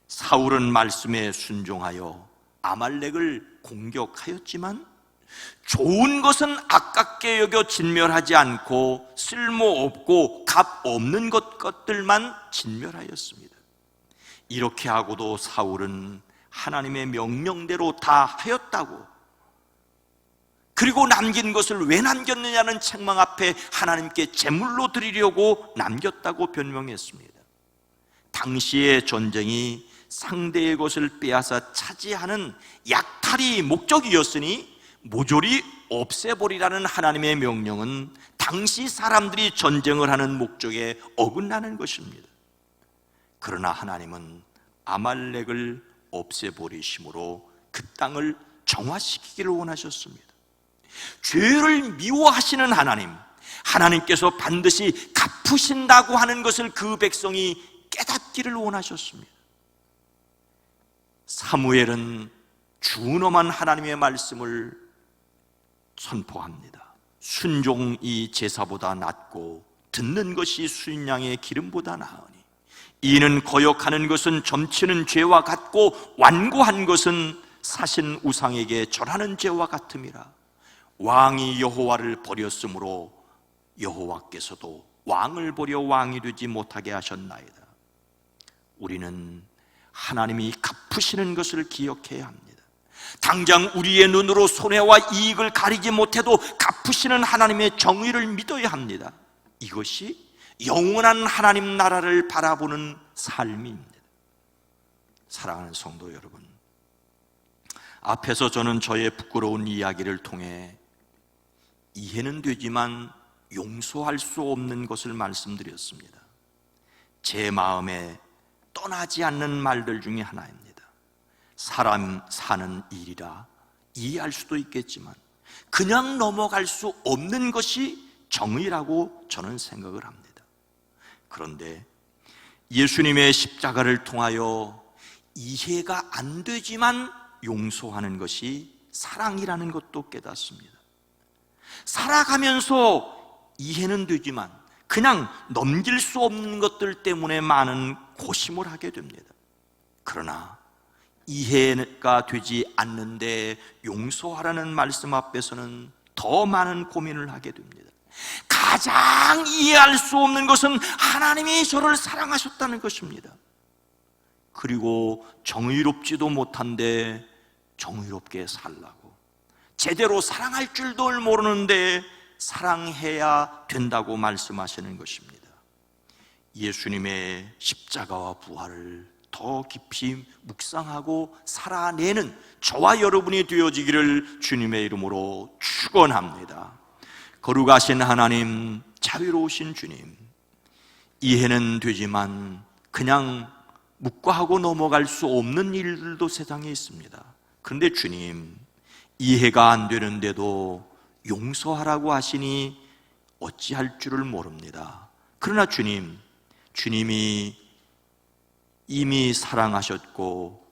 사울은 말씀에 순종하여 아말렉을 공격하였지만 좋은 것은 아깝게 여겨 진멸하지 않고 쓸모없고 값 없는 것들만 진멸하였습니다. 이렇게 하고도 사울은 하나님의 명령대로 다 하였다고, 그리고 남긴 것을 왜 남겼느냐는 책망 앞에 하나님께 제물로 드리려고 남겼다고 변명했습니다. 당시의 전쟁이 상대의 것을 빼앗아 차지하는 약탈이 목적이었으니 모조리 없애버리라는 하나님의 명령은 당시 사람들이 전쟁을 하는 목적에 어긋나는 것입니다. 그러나 하나님은 아말렉을 없애버리심으로 그 땅을 정화시키기를 원하셨습니다. 죄를 미워하시는 하나님께서 반드시 갚으신다고 하는 것을 그 백성이 깨닫기를 원하셨습니다. 사무엘은 준엄한 하나님의 말씀을 선포합니다. 순종이 제사보다 낫고 듣는 것이 순양의 기름보다 나으니, 이는 거역하는 것은 점치는 죄와 같고 완고한 것은 사신 우상에게 절하는 죄와 같음이라. 왕이 여호와를 버렸으므로 여호와께서도 왕을 버려 왕이 되지 못하게 하셨나이다. 우리는 하나님이 갚으시는 것을 기억해야 합니다. 당장 우리의 눈으로 손해와 이익을 가리지 못해도 갚으시는 하나님의 정의를 믿어야 합니다. 이것이 영원한 하나님 나라를 바라보는 삶입니다. 사랑하는 성도 여러분, 앞에서 저는 저의 부끄러운 이야기를 통해 이해는 되지만 용서할 수 없는 것을 말씀드렸습니다. 제 마음에 떠나지 않는 말들 중에 하나입니다. 사람 사는 일이라 이해할 수도 있겠지만 그냥 넘어갈 수 없는 것이 정의라고 저는 생각을 합니다. 그런데 예수님의 십자가를 통하여 이해가 안 되지만 용서하는 것이 사랑이라는 것도 깨닫습니다. 살아가면서 이해는 되지만 그냥 넘길 수 없는 것들 때문에 많은 고심을 하게 됩니다. 그러나 이해가 되지 않는데 용서하라는 말씀 앞에서는 더 많은 고민을 하게 됩니다. 가장 이해할 수 없는 것은 하나님이 저를 사랑하셨다는 것입니다. 그리고 정의롭지도 못한데 정의롭게 살라고, 제대로 사랑할 줄도 모르는데 사랑해야 된다고 말씀하시는 것입니다. 예수님의 십자가와 부활을 더 깊이 묵상하고 살아내는 저와 여러분이 되어지기를 주님의 이름으로 축원합니다. 거룩하신 하나님, 자유로우신 주님, 이해는 되지만 그냥 묵과하고 넘어갈 수 없는 일들도 세상에 있습니다. 그런데 주님, 이해가 안 되는데도 용서하라고 하시니 어찌할 줄을 모릅니다. 그러나 주님이 이미 사랑하셨고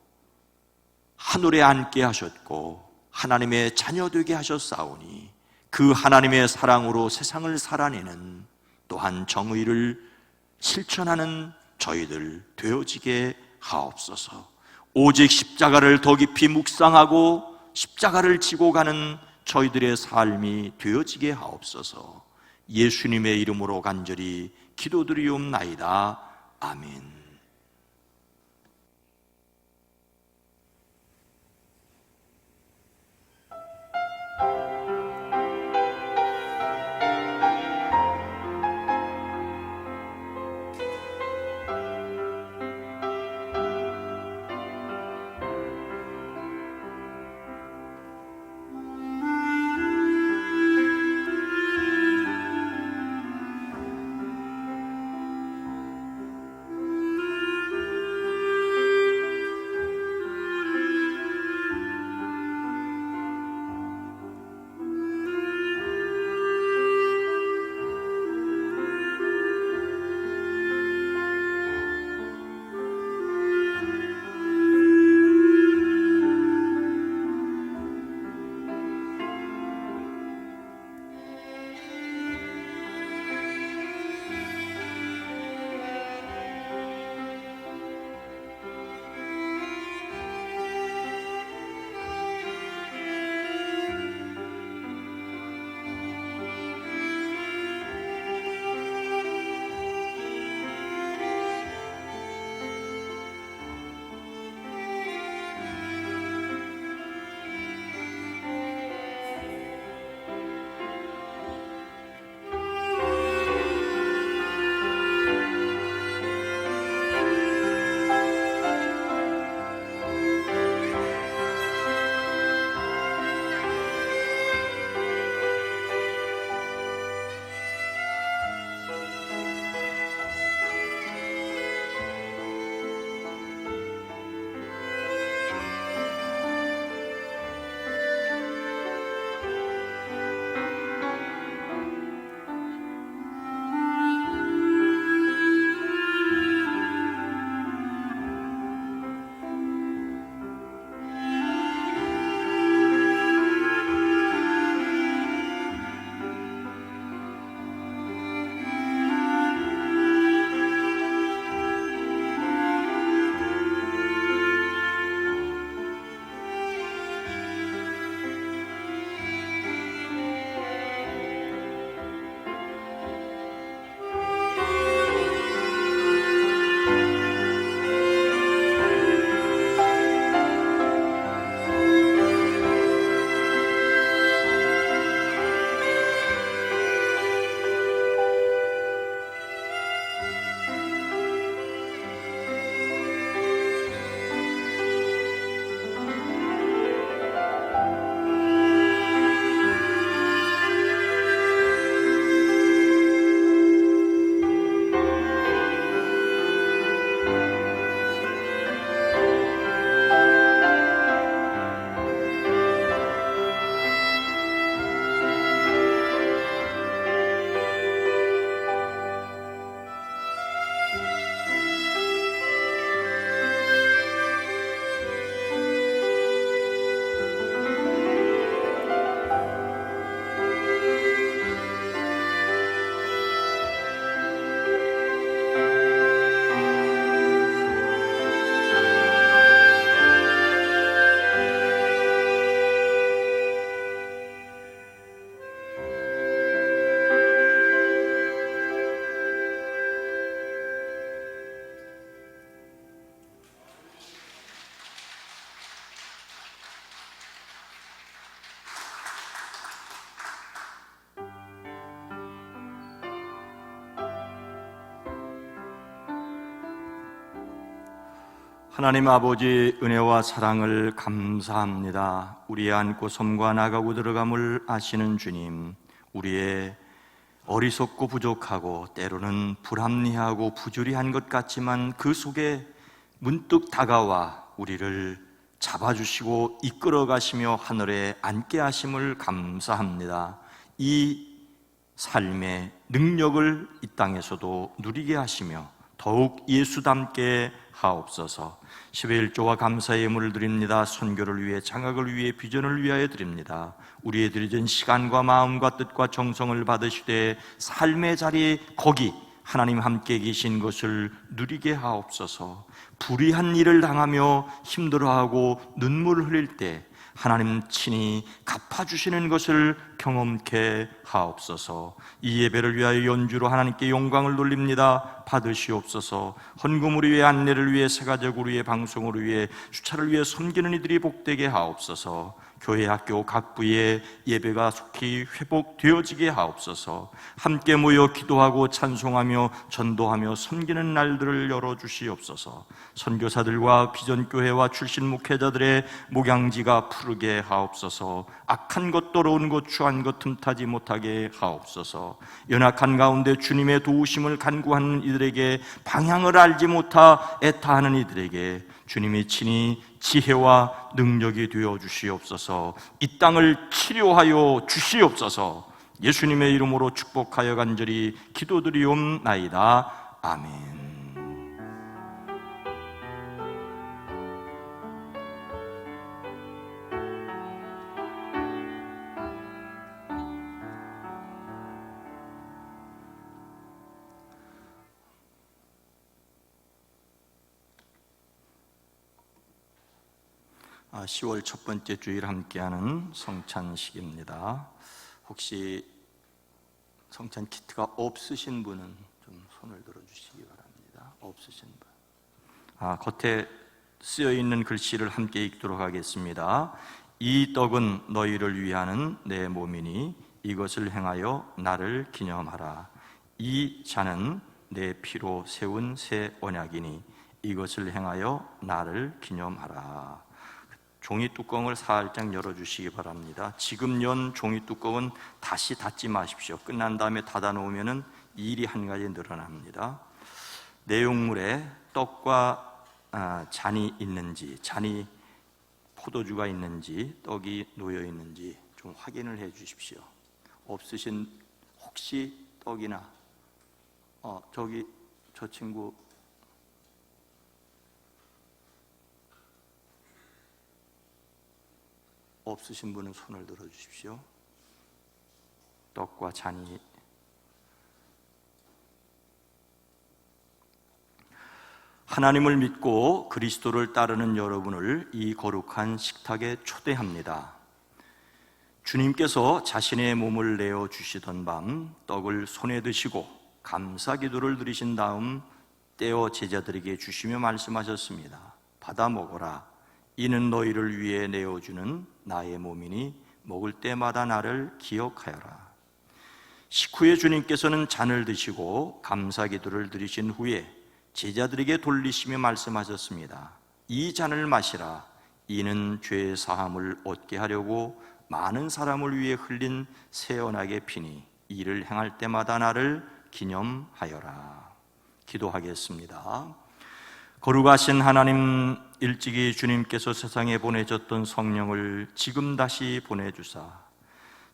하늘에 앉게 하셨고 하나님의 자녀 되게 하셨사오니 그 하나님의 사랑으로 세상을 살아내는, 또한 정의를 실천하는 저희들 되어지게 하옵소서. 오직 십자가를 더 깊이 묵상하고 십자가를 지고 가는 저희들의 삶이 되어지게 하옵소서. 예수님의 이름으로 간절히 기도드리옵나이다. 아멘. 하나님 아버지 은혜와 사랑을 감사합니다. 우리의 안고 섬과 나가고 들어감을 아시는 주님, 우리의 어리석고 부족하고 때로는 불합리하고 부조리한 것 같지만 그 속에 문득 다가와 우리를 잡아주시고 이끌어 가시며 하늘에 앉게 하심을 감사합니다. 이 삶의 능력을 이 땅에서도 누리게 하시며 더욱 예수 닮게 하옵소서. 10의 1조와 감사의 예물을 드립니다. 선교를 위해, 장학을 위해, 비전을 위하여 드립니다. 우리의 드려진 시간과 마음과 뜻과 정성을 받으시되 삶의 자리 거기 하나님 함께 계신 것을 누리게 하옵소서. 불의한 일을 당하며 힘들어하고 눈물을 흘릴 때 하나님 친히 갚아주시는 것을 경험케 하옵소서. 이 예배를 위하여 연주로 하나님께 영광을 돌립니다. 받으시옵소서. 헌금을 위해, 안내를 위해, 새가족을 위해, 방송을 위해, 주차를 위해 섬기는 이들이 복되게 하옵소서. 교회, 학교 각 부의 예배가 속히 회복되어지게 하옵소서. 함께 모여 기도하고 찬송하며 전도하며 섬기는 날들을 열어주시옵소서. 선교사들과 비전교회와 출신 목회자들의 목양지가 푸르게 하옵소서. 악한 것, 더러운 것, 추한 것 틈타지 못하게 하옵소서. 연약한 가운데 주님의 도우심을 간구하는 이들에게, 방향을 알지 못하 애타하는 이들에게 주님이 친히 지혜와 능력이 되어 주시옵소서. 이 땅을 치료하여 주시옵소서. 예수님의 이름으로 축복하여 간절히 기도드리옵나이다. 아멘. 아, 10월 첫 번째 주일 함께하는 성찬식입니다. 혹시 성찬 키트가 없으신 분은 좀 손을 들어주시기 바랍니다. 없으신 분. 겉에 쓰여 있는 글씨를 함께 읽도록 하겠습니다. 이 떡은 너희를 위하는 내 몸이니 이것을 행하여 나를 기념하라. 이 잔은 내 피로 세운 새 언약이니 이것을 행하여 나를 기념하라. 종이 뚜껑을 살짝 열어주시기 바랍니다. 지금 연 종이 뚜껑은 다시 닫지 마십시오. 끝난 다음에 닫아 놓으면 일이 한 가지 늘어납니다. 내용물에 떡과 잔이 있는지, 잔이 포도주가 있는지, 떡이 놓여 있는지 좀 확인을 해 주십시오. 없으신, 혹시 떡이나 저기 저 친구 없으신 분은 손을 들어 주십시오. 떡과 잔이. 하나님을 믿고 그리스도를 따르는 여러분을 이 거룩한 식탁에 초대합니다. 주님께서 자신의 몸을 내어 주시던 밤 떡을 손에 드시고 감사 기도를 드리신 다음 떼어 제자들에게 주시며 말씀하셨습니다. 받아 먹어라. 이는 너희를 위해 내어주는 나의 몸이니 먹을 때마다 나를 기억하여라. 식후에 주님께서는 잔을 드시고 감사 기도를 드리신 후에 제자들에게 돌리시며 말씀하셨습니다. 이 잔을 마시라. 이는 죄의 사함을 얻게 하려고 많은 사람을 위해 흘린 새 언약의 피니 이를 행할 때마다 나를 기념하여라. 기도하겠습니다. 거룩하신 하나님, 일찍이 주님께서 세상에 보내셨던 성령을 지금 다시 보내주사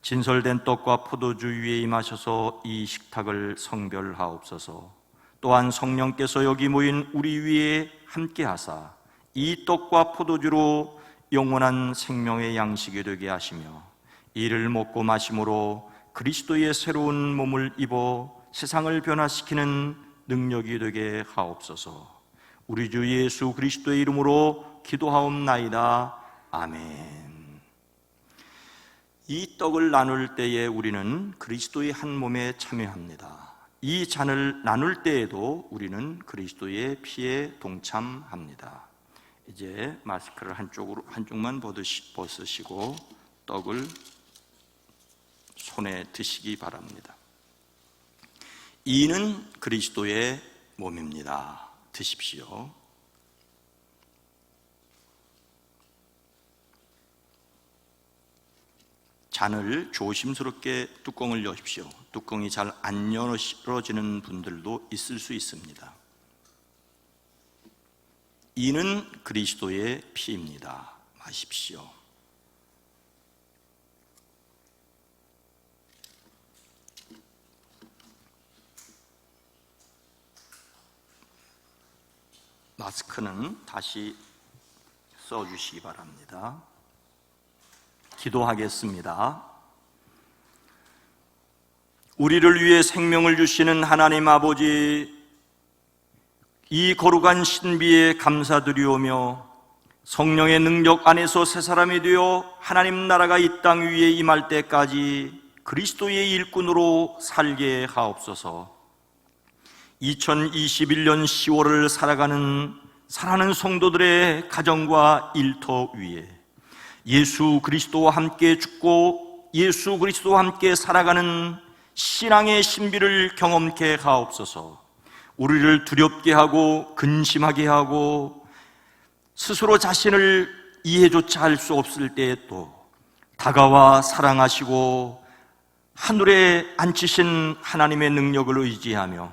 진설된 떡과 포도주 위에 임하셔서 이 식탁을 성별하옵소서. 또한 성령께서 여기 모인 우리 위에 함께하사 이 떡과 포도주로 영원한 생명의 양식이 되게 하시며 이를 먹고 마심으로 그리스도의 새로운 몸을 입어 세상을 변화시키는 능력이 되게 하옵소서. 우리 주 예수 그리스도의 이름으로 기도하옵나이다. 아멘. 이 떡을 나눌 때에 우리는 그리스도의 한 몸에 참여합니다. 이 잔을 나눌 때에도 우리는 그리스도의 피에 동참합니다. 이제 마스크를 한쪽만 벗으시고 떡을 손에 드시기 바랍니다. 이는 그리스도의 몸입니다. 드십시오. 잔을 조심스럽게 뚜껑을 여십시오. 뚜껑이 잘 안 열어지는 분들도 있을 수 있습니다. 이는 그리스도의 피입니다. 마십시오. 마스크는 다시 써주시기 바랍니다. 기도하겠습니다. 우리를 위해 생명을 주시는 하나님 아버지, 이 거룩한 신비에 감사드리오며 성령의 능력 안에서 새 사람이 되어 하나님 나라가 이 땅 위에 임할 때까지 그리스도의 일꾼으로 살게 하옵소서. 2021년 10월을 살아가는 사랑하는 성도들의 가정과 일터 위에 예수 그리스도와 함께 죽고 예수 그리스도와 함께 살아가는 신앙의 신비를 경험케 하옵소서. 우리를 두렵게 하고 근심하게 하고 스스로 자신을 이해조차 할 수 없을 때에 또 다가와 사랑하시고 하늘에 앉히신 하나님의 능력을 의지하며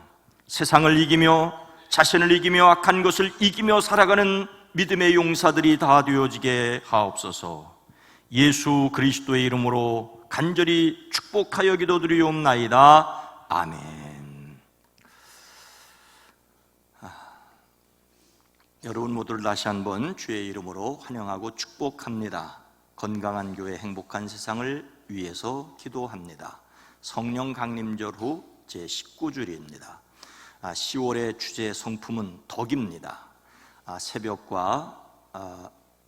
세상을 이기며 자신을 이기며 악한 것을 이기며 살아가는 믿음의 용사들이 다 되어지게 하옵소서. 예수 그리스도의 이름으로 간절히 축복하여 기도드리옵나이다. 아멘. 여러분 모두를 다시 한번 주의 이름으로 환영하고 축복합니다. 건강한 교회, 행복한 세상을 위해서 기도합니다. 성령 강림절 후 제19주일입니다. 10월의 주제 성품은 덕입니다. 새벽과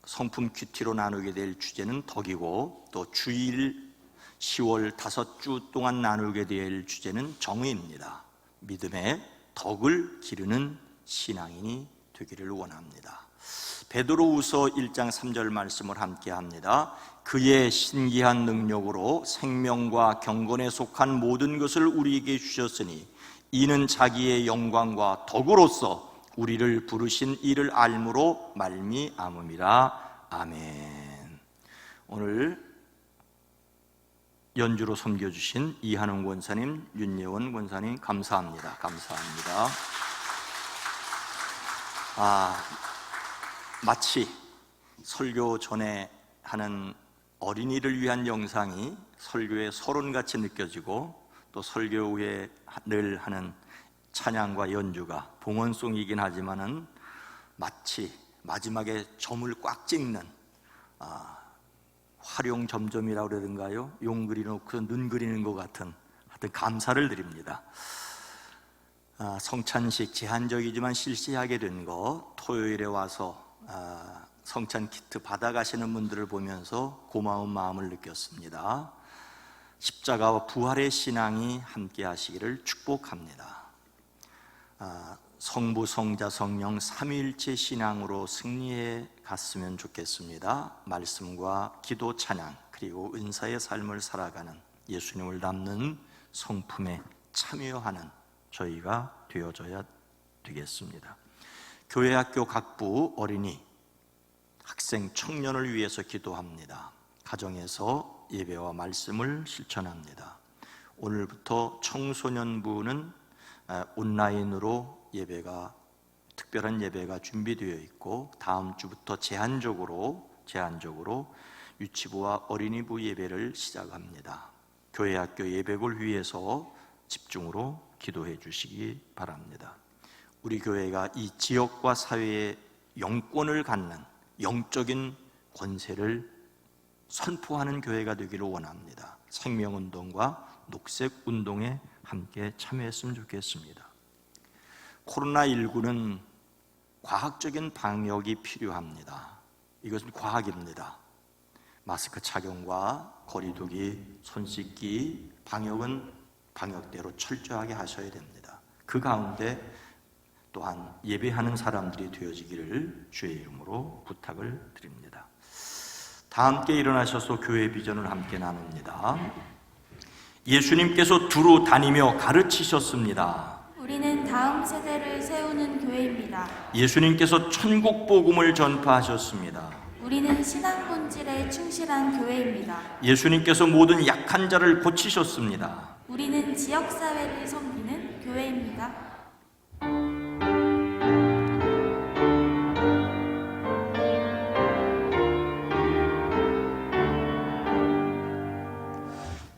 성품 큐티로 나누게 될 주제는 덕이고, 또 주일 10월 5주 동안 나누게 될 주제는 정의입니다. 믿음의 덕을 기르는 신앙인이 되기를 원합니다. 베드로후서 1장 3절 말씀을 함께 합니다. 그의 신기한 능력으로 생명과 경건에 속한 모든 것을 우리에게 주셨으니 이는 자기의 영광과 덕으로서 우리를 부르신 이를 알므로 말미암음이라. 아멘. 오늘 연주로 섬겨주신 이한웅 권사님, 윤예원 권사님 감사합니다. 감사합니다. 마치 설교 전에 하는 어린이를 위한 영상이 설교의 서론같이 느껴지고, 또 설교 후에 늘 하는 찬양과 연주가 봉헌송이긴 하지만은 마치 마지막에 점을 꽉 찍는 활용점점이라고 그러던가요? 용 그리놓고 눈 그리는 것 같은, 하여튼 감사를 드립니다. 성찬식 제한적이지만 실시하게 된 거, 토요일에 와서 성찬 키트 받아가시는 분들을 보면서 고마운 마음을 느꼈습니다. 십자가와 부활의 신앙이 함께 하시기를 축복합니다. 성부, 성자, 성령 삼위일체 신앙으로 승리해 갔으면 좋겠습니다. 말씀과 기도, 찬양, 그리고 은사의 삶을 살아가는, 예수님을 닮는 성품에 참여하는 저희가 되어져야 되겠습니다. 교회, 학교, 각부, 어린이, 학생, 청년을 위해서 기도합니다. 가정에서 예배와 말씀을 실천합니다. 오늘부터 청소년부는 온라인으로 특별한 예배가 준비되어 있고, 다음 주부터 제한적으로 유치부와 어린이부 예배를 시작합니다. 교회, 학교 예배를 위해서 집중으로 기도해 주시기 바랍니다. 우리 교회가 이 지역과 사회의 영권을 갖는 영적인 권세를 선포하는 교회가 되기를 원합니다. 생명운동과 녹색운동에 함께 참여했으면 좋겠습니다. 코로나19는 과학적인 방역이 필요합니다. 이것은 과학입니다. 마스크 착용과 거리 두기, 손 씻기, 방역은 방역대로 철저하게 하셔야 됩니다. 그 가운데 또한 예배하는 사람들이 되어지기를 주의 이름으로 부탁을 드립니다. 다 함께 일어나셔서 교회 비전을 함께 나눕니다. 예수님께서 두루 다니며 가르치셨습니다. 우리는 다음 세대를 세우는 교회입니다. 예수님께서 천국 복음을 전파하셨습니다. 우리는 신앙 본질에 충실한 교회입니다. 예수님께서 모든 약한 자를 고치셨습니다. 우리는 지역사회를 섬기는 교회입니다.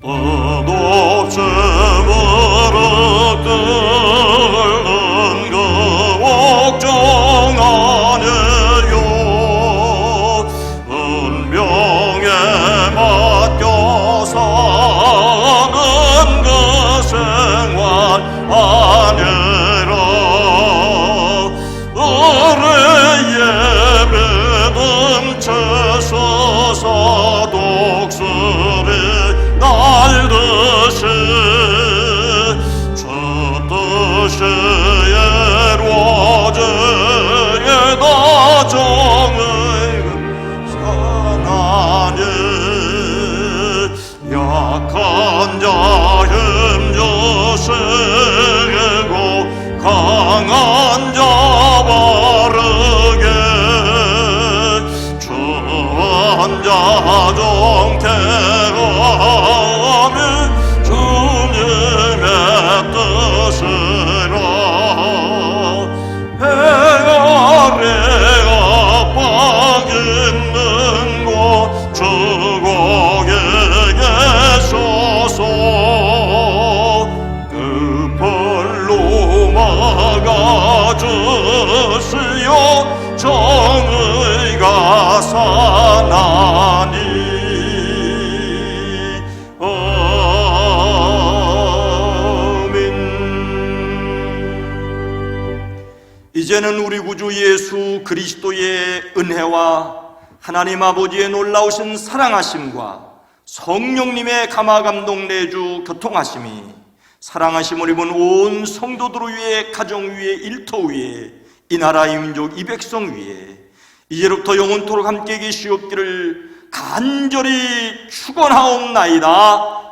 끝없이 무릎 꿇는 그 옥정 아니요 운명에 맡겨 사는 그 생활 아니라 의뢰 예배는 채서사 독수리 날듯이 저 뜻이 이루어지에 다정의 사나니 약한 자 힘주시고 강한 자 바르게 추한 자 정케 주님의 뜻이라 해 아래 압박 있는 곳 주곡에 계셔서 그 벌로 막아주시어 정의가 사나니 이제는 우리 구주 예수 그리스도의 은혜와 하나님 아버지의 놀라우신 사랑하심과 성령님의 감화감동 내주 교통하심이 사랑하심을 입은 온 성도들 위에, 가정 위에, 일터 위에, 이 나라 이 민족 이 백성 위에 이제로부터 영원토록 함께 계시옵기를 간절히 축원하옵나이다.